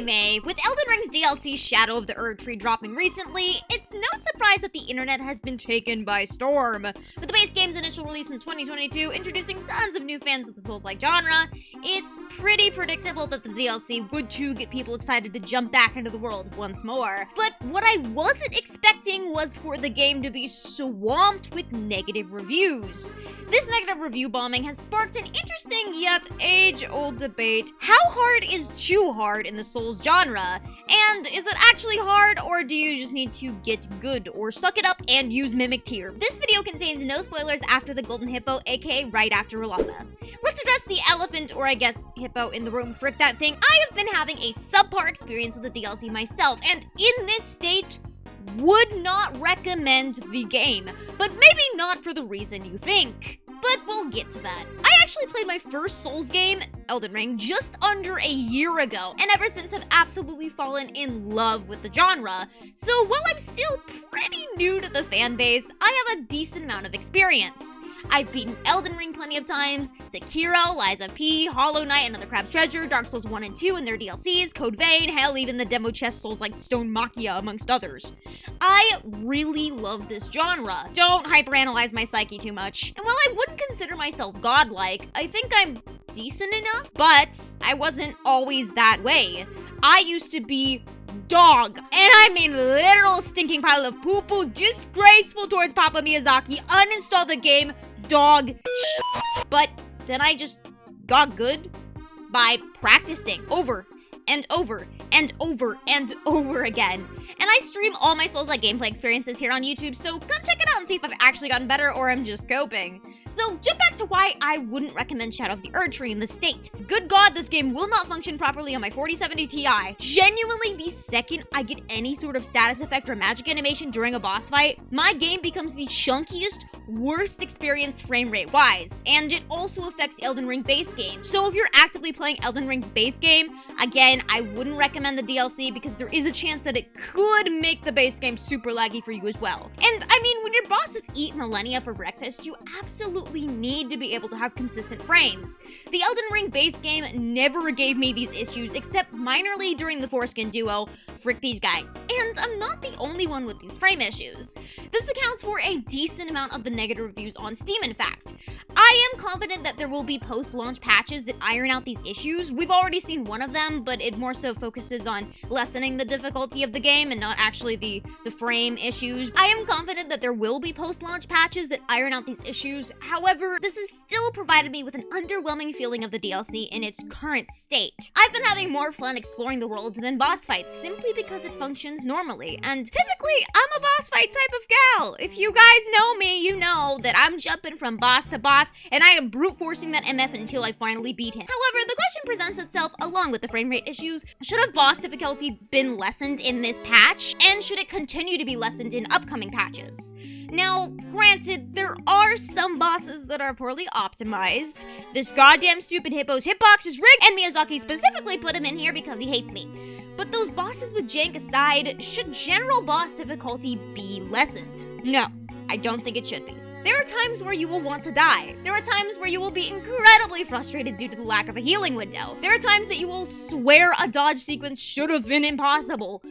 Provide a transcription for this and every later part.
Hey May, with Elden Ring's DLC Shadow of the Erdtree dropping recently, it's no surprise that the internet has been taken by storm. With the base game's initial release in 2022 introducing tons of new fans of the Souls-like genre, it's pretty predictable that the DLC would too get people excited to jump back into the world once more. But what I wasn't expecting was for the game to be swamped with negative reviews. This negative review bombing has sparked an interesting yet age-old debate. How hard is too hard in the Souls genre? And is it actually hard, or do you just need to get good, or suck it up and use Mimic Tier? This video contains no spoilers after the Golden Hippo, aka right after Rolanda. Let's address the elephant, or I guess hippo in the room, frick that thing. I have been having a subpar experience with the DLC myself, and in this state, would not recommend the game, but maybe not for the reason you think. But we'll get to that. I actually played my first Souls game, Elden Ring, just under a year ago, and ever since have absolutely fallen in love with the genre. So while I'm still pretty new to the fan base, I have a decent amount of experience. I've beaten Elden Ring plenty of times, Sekiro, Lies of P, Hollow Knight, Another Crab's Treasure, Dark Souls 1 and 2 and their DLCs, Code Vein, hell, even the demo chest Souls like Stone Machia, amongst others. I really love this genre. Don't hyperanalyze my psyche too much. And while I wouldn't consider myself godlike, I think I'm decent enough, but I wasn't always that way. I used to be dog, and I mean literal stinking pile of poo-poo, disgraceful towards Papa Miyazaki, uninstall the game, dog shit. But then I just got good by practicing over and over and over and over again. And I stream all my Souls-like gameplay experiences here on YouTube, so come check it out and see if I've actually gotten better or I'm just coping. So jump back to why I wouldn't recommend Shadow of the Erdtree in this state. Good God, this game will not function properly on my 4070 Ti. Genuinely, the second I get any sort of status effect or magic animation during a boss fight, my game becomes the chunkiest, worst experience frame rate wise, and it also affects Elden Ring base game. So if you're actively playing Elden Ring's base game, again, I wouldn't recommend the DLC because there is a chance that it could make the base game super laggy for you as well. And I mean, when your bosses eat millennia for breakfast, you absolutely need to be able to have consistent frames. The Elden Ring base game never gave me these issues except minorly during the Foreskin duo. Frick these guys. And I'm not the only one with these frame issues. This accounts for a decent amount of the negative reviews on Steam, in fact. I am confident that there will be post-launch patches that iron out these issues. We've already seen one of them, but it more so focuses on lessening the difficulty of the game and not actually the frame issues. I am confident that there will be post-launch patches that iron out these issues. However, this has still provided me with an underwhelming feeling of the DLC in its current state. I've been having more fun exploring the world than boss fights simply because it functions normally, and typically I'm a boss fight type of gal. If you guys know me, you know that I'm jumping from boss to boss and I am brute forcing that MF until I finally beat him. However, the question presents itself along with the frame rate issues: should have boss difficulty been lessened in this patch, and should it continue to be lessened in upcoming patches? Now, granted, there are some bosses that are poorly optimized. This goddamn stupid hippo's hitbox is rigged, and Miyazaki specifically put him in here because he hates me. But those bosses with jank aside, should general boss difficulty be lessened? No, I don't think it should be. There are times where you will want to die. There are times where you will be incredibly frustrated due to the lack of a healing window. There are times that you will swear a dodge sequence should have been impossible.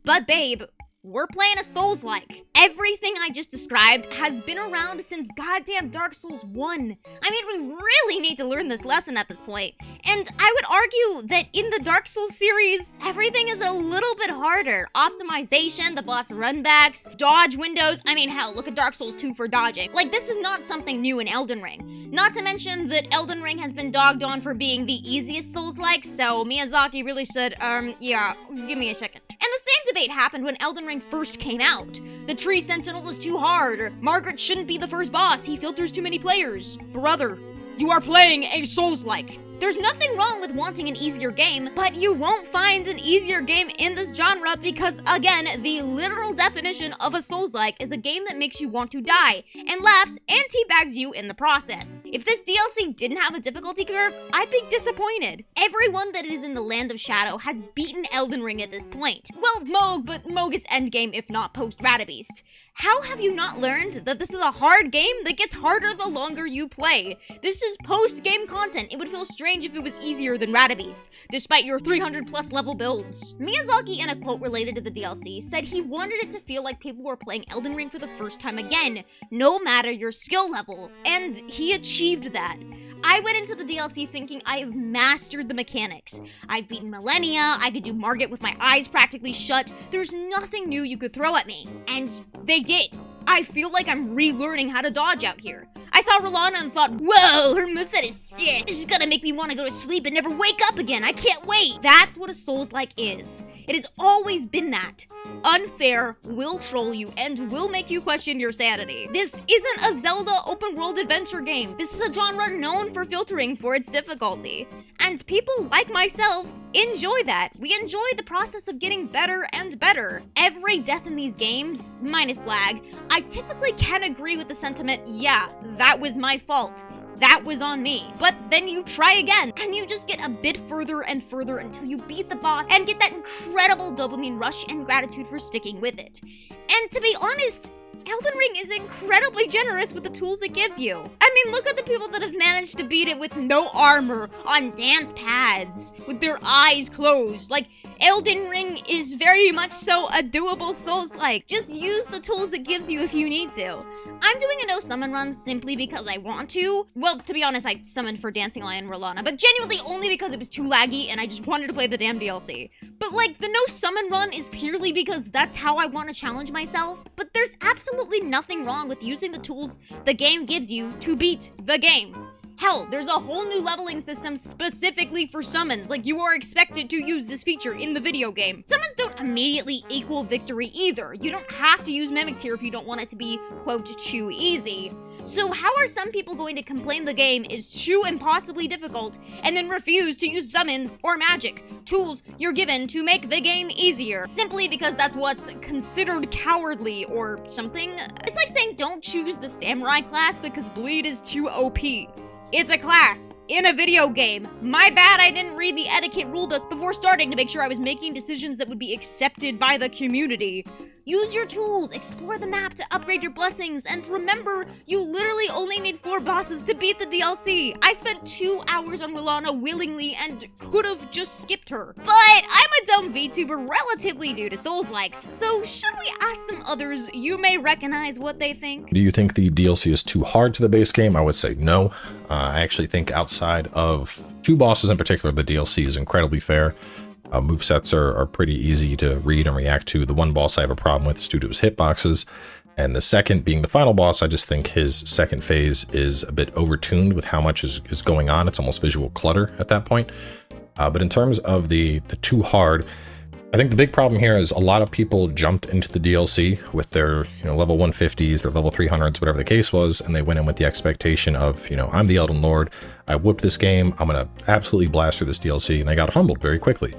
But babe, we're playing a Souls-like. Everything I just described has been around since goddamn Dark Souls 1. I mean, we really need to learn this lesson at this point. And I would argue that in the Dark Souls series, everything is a little bit harder. Optimization, the boss runbacks, dodge windows. I mean, hell, look at Dark Souls 2 for dodging. Like, this is not something new in Elden Ring. Not to mention that Elden Ring has been dogged on for being the easiest Souls-like, so Miyazaki really said, yeah, give me a second. And the same debate happened when Elden Ring first came out. The Tree Sentinel is too hard, or Margaret shouldn't be the first boss, he filters too many players. Brother, you are playing a Souls-like. There's nothing wrong with wanting an easier game, but you won't find an easier game in this genre because, again, the literal definition of a Souls-like is a game that makes you want to die, and laughs and teabags you in the process. If this DLC didn't have a difficulty curve, I'd be disappointed. Everyone that is in the Land of Shadow has beaten Elden Ring at this point. Well, Moog, but Moog is endgame if not post-Radabeast. How have you not learned that this is a hard game that gets harder the longer you play? This is post-game content. It would feel strange strange if it was easier than Radabeast, despite your 300 plus level builds. Miyazaki, in a quote related to the DLC, said he wanted it to feel like people were playing Elden Ring for the first time again, no matter your skill level, and he achieved that. I went into the DLC thinking I have mastered the mechanics. I've beaten Millennia, I could do Margit with my eyes practically shut, there's nothing new you could throw at me. And they did. I feel like I'm relearning how to dodge out here. I saw Rolana and thought, whoa, her moveset is sick. This is gonna make me want to go to sleep and never wake up again. I can't wait. That's what a Souls-like is. It has always been that. Unfair, will troll you, and will make you question your sanity. This isn't a Zelda open world adventure game. This is a genre known for filtering for its difficulty. And people like myself enjoy that. We enjoy the process of getting better and better. Every death in these games, minus lag, I typically can agree with the sentiment, yeah, that was my fault. That was on me. But then you try again, and you just get a bit further and further until you beat the boss and get that incredible dopamine rush and gratitude for sticking with it. And to be honest, Elden Ring is incredibly generous with the tools it gives you. I mean, look at the people that have managed to beat it with no armor, on dance pads, with their eyes closed. Like, Elden Ring is very much so a doable Souls-like. Just use the tools it gives you if you need to. I'm doing a no summon run simply because I want to. Well, to be honest, I summoned for Dancing Lion Rolana, but genuinely only because it was too laggy and I just wanted to play the damn DLC. But like, the no summon run is purely because that's how I want to challenge myself. But there's absolutely nothing wrong with using the tools the game gives you to beat the game. Hell, there's a whole new leveling system specifically for summons, like you are expected to use this feature in the video game. Summons don't immediately equal victory either. You don't have to use Mimic Tear if you don't want it to be, quote, too easy. So how are some people going to complain the game is too impossibly difficult and then refuse to use summons or magic, tools you're given to make the game easier, simply because that's what's considered cowardly or something? It's like saying don't choose the samurai class because bleed is too OP. It's a class in a video game. My bad I didn't read the etiquette rulebook before starting to make sure I was making decisions that would be accepted by the community. Use your tools, explore the map to upgrade your blessings, and remember, you literally only need 4 bosses to beat the DLC. I spent 2 hours on Rolana willingly and could have just skipped her. But I'm a dumb VTuber relatively new to Soulslikes, so should we ask some others you may recognize what they think? Do you think the DLC is too hard to the base game? I would say no. I actually think outside of 2 bosses in particular, the DLC is incredibly fair. Movesets are pretty easy to read and react to. The one boss I have a problem with is due to his hitboxes. And the second, being the final boss, I just think his second phase is a bit overtuned with how much is going on. It's almost visual clutter at that point. But in terms of the too hard, I think the big problem here is a lot of people jumped into the DLC with their level 150s, their level 300s, whatever the case was, and they went in with the expectation of, I'm the Elden Lord, I whooped this game, I'm going to absolutely blast through this DLC, and they got humbled very quickly.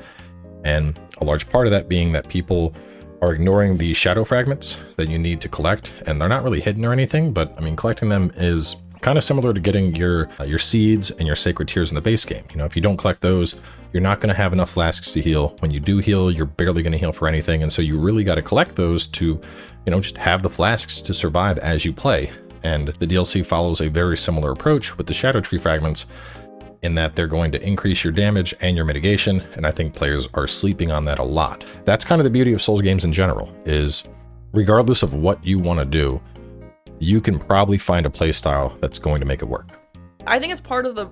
And a large part of that being that people are ignoring the shadow fragments that you need to collect, and they're not really hidden or anything, but I mean, collecting them is kind of similar to getting your seeds and your sacred tears in the base game. If you don't collect those, you're not going to have enough flasks to heal. When you do heal, you're barely going to heal for anything, and so you really got to collect those to, just have the flasks to survive as you play. And the DLC follows a very similar approach with the shadow tree fragments, in that they're going to increase your damage and your mitigation, and I think players are sleeping on that a lot. That's kind of the beauty of Souls games in general, is regardless of what you want to do, you can probably find a playstyle that's going to make it work. I think it's part of the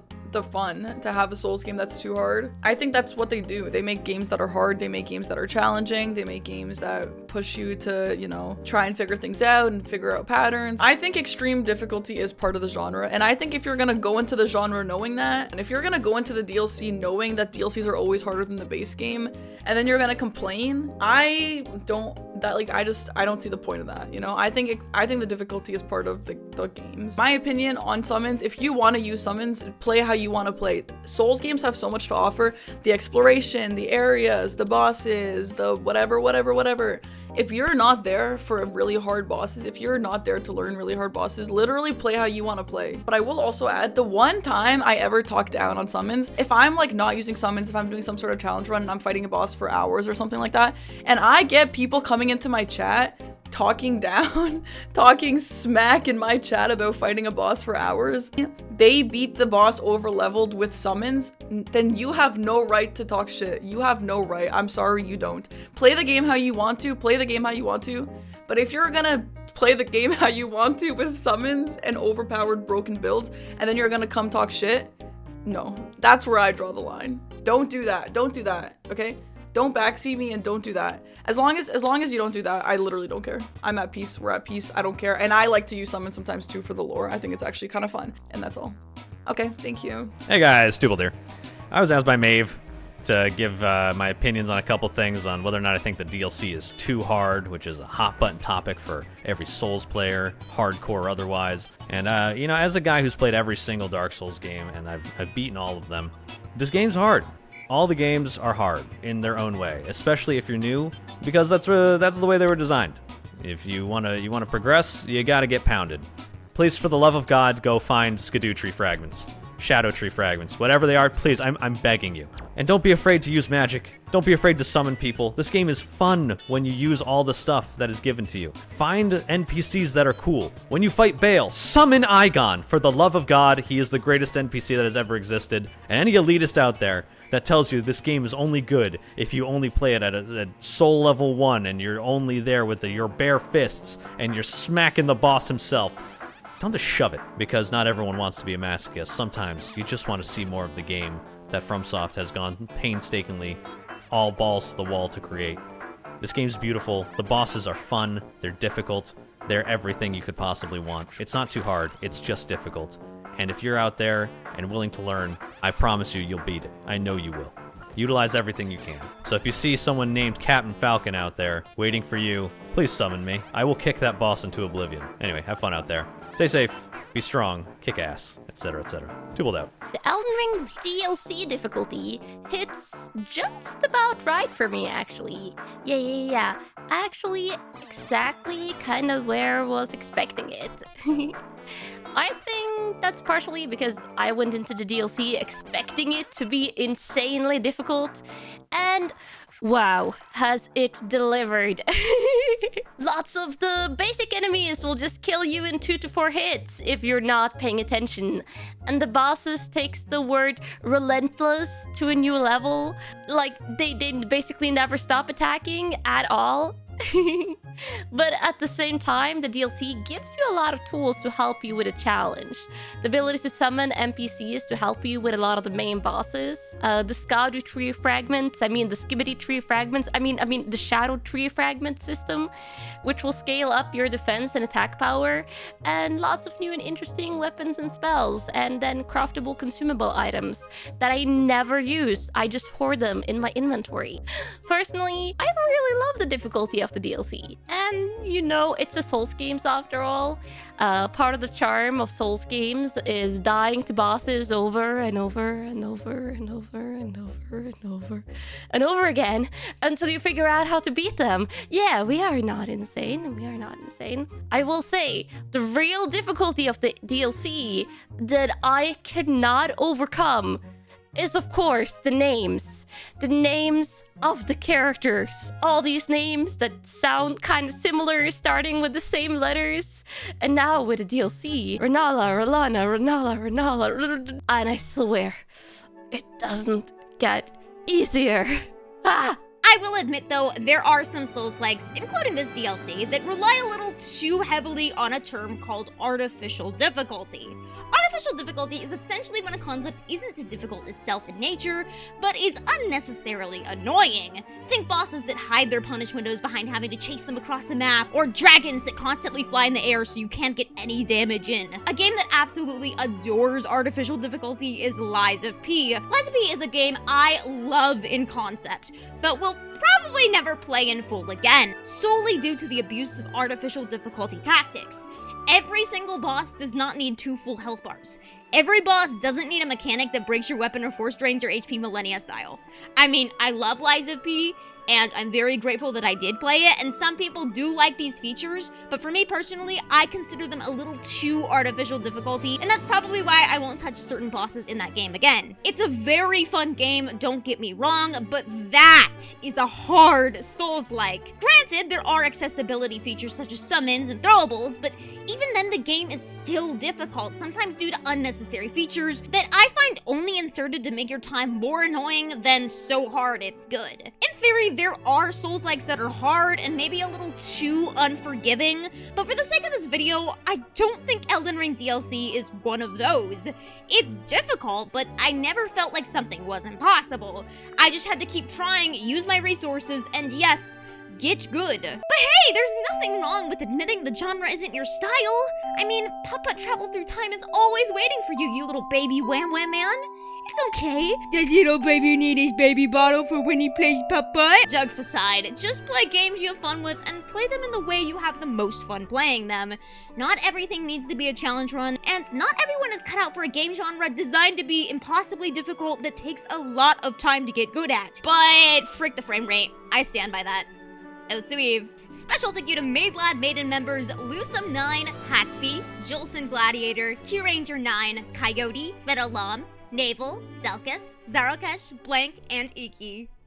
fun to have a Souls game that's too hard. I think that's what they do. They make games that are hard, they make games that are challenging, they make games that push you to, try and figure things out and figure out patterns. I think extreme difficulty is part of the genre, and I think if you're gonna go into the genre knowing that, and if you're gonna go into the DLC knowing that DLCs are always harder than the base game, and then you're gonna complain, I don't see the point of that, I think the difficulty is part of the games. My opinion on summons, if you want to use summons, play how you want to play. Souls games have so much to offer. The exploration, the areas, the bosses, the whatever. If you're not there for really hard bosses, if you're not there to learn really hard bosses, literally play how you want to play. But I will also add, the one time I ever talk down on summons, if I'm not using summons, if I'm doing some sort of challenge run and I'm fighting a boss for hours or something like that, and I get people coming into my chat talking down, talking smack in my chat about fighting a boss for hours, they beat the boss over leveled with summons, then you have no right to talk shit. You have no right. I'm sorry, you don't. Play the game how you want to, play the game how you want to, but if you're gonna play the game how you want to with summons and overpowered broken builds, and then you're gonna come talk shit, no, that's where I draw the line. Don't do that. Don't do that, okay? Don't backseat me and don't do that. As long as you don't do that, I literally don't care. I'm at peace. We're at peace. I don't care. And I like to use summon sometimes too for the lore. I think it's actually kind of fun. And that's all. Okay, thank you. Hey guys, Twobold here. I was asked by Maeve to give my opinions on a couple things on whether or not I think the DLC is too hard, which is a hot button topic for every Souls player, hardcore or otherwise. And you know, as a guy who's played every single Dark Souls game, and I've beaten all of them, this game's hard. All the games are hard in their own way, especially if you're new, because that's the way they were designed. If you wanna progress, you gotta get pounded. Please, for the love of God, go find Skidoo tree fragments, Shadow tree fragments, whatever they are. Please, I'm begging you. And don't be afraid to use magic. Don't be afraid to summon people. This game is fun when you use all the stuff that is given to you. Find NPCs that are cool. When you fight Baal, summon Igon. For the love of God, he is the greatest NPC that has ever existed. And any elitist out there that tells you this game is only good if you only play it at soul level 1 and you're only there with your bare fists and you're smacking the boss himself, tell them to shove it, because not everyone wants to be a masochist. Sometimes you just want to see more of the game that FromSoft has gone painstakingly all balls to the wall to create. This game's beautiful. The bosses are fun. They're difficult. They're everything you could possibly want. It's not too hard. It's just difficult. And if you're out there and willing to learn, I promise you, you'll beat it. I know you will. Utilize everything you can. So if you see someone named Captain Falcon out there waiting for you, please summon me. I will kick that boss into oblivion. Anyway, have fun out there. Stay safe, be strong, kick ass, etc., etc. Twobold out. The Elden Ring DLC difficulty hits just about right for me, actually. Yeah. Actually, exactly kind of where I was expecting it. I think that's partially because I went into the DLC expecting it to be insanely difficult, and wow, has it delivered. Lots of the basic enemies will just kill you in 2 to 4 hits if you're not paying attention. And the bosses takes the word relentless to a new level. Like, they basically never stop attacking at all. But at the same time, the DLC gives you a lot of tools to help you with a challenge. The ability to summon NPCs to help you with a lot of the main bosses. The Skadu tree fragments, the Skibidi tree fragments, the Shadow tree fragment system, which will scale up your defense and attack power, and lots of new and interesting weapons and spells, and then craftable consumable items that I never use. I just hoard them in my inventory. Personally, I really love the difficulty of the DLC. And, you know, it's a Souls games after all. Part of the charm of Souls games is dying to bosses over and over and over and over and over and over and over again until you figure out how to beat them. Yeah, we are not insane. We are not insane. I will say, the real difficulty of the DLC that I cannot overcome is, of course, the names. The names of the characters. All these names that sound kind of similar, starting with the same letters. And now with the DLC, Renala, and I swear, it doesn't get easier. Ah! I will admit, though, there are some Soulslikes, including this DLC, that rely a little too heavily on a term called artificial difficulty. Artificial difficulty is essentially when a concept isn't difficult itself in nature, but is unnecessarily annoying. Think bosses that hide their punish windows behind having to chase them across the map, or dragons that constantly fly in the air so you can't get any damage in. A game that absolutely adores artificial difficulty is Lies of P. Lies of P is a game I love in concept, but will probably never play in full again, solely due to the abuse of artificial difficulty tactics. Every single boss does not need 2 full health bars. Every boss doesn't need a mechanic that breaks your weapon or force drains your HP Millennia style. I mean, I love Lies of P, and I'm very grateful that I did play it, and some people do like these features, but for me personally, I consider them a little too artificial difficulty, and that's probably why I won't touch certain bosses in that game again. It's a very fun game, don't get me wrong, but that is a hard Souls-like. Granted, there are accessibility features such as summons and throwables, but even then the game is still difficult, sometimes due to unnecessary features that I find only inserted to make your time more annoying than so hard it's good. In theory, there are Souls-likes that are hard and maybe a little too unforgiving, but for the sake of this video, I don't think Elden Ring DLC is one of those. It's difficult, but I never felt like something was impossible. I just had to keep trying, use my resources, and yes, get good. But hey, there's nothing wrong with admitting the genre isn't your style. I mean, Putt-Putt Travels Through Time is always waiting for you, you little baby wham wham man. It's okay. Does little baby need his baby bottle for when he plays Putt-Putt? Jokes aside, just play games you have fun with and play them in the way you have the most fun playing them. Not everything needs to be a challenge run, and not everyone is cut out for a game genre designed to be impossibly difficult that takes a lot of time to get good at. But frick the frame rate. I stand by that. Eve. Special thank you to Madelad Maiden members Lusum9, Hatsby, Jolson Gladiator, Q-Ranger9, Coyote, Vetalam, Navel, Delkus, Zarokesh, Blank, and Iki.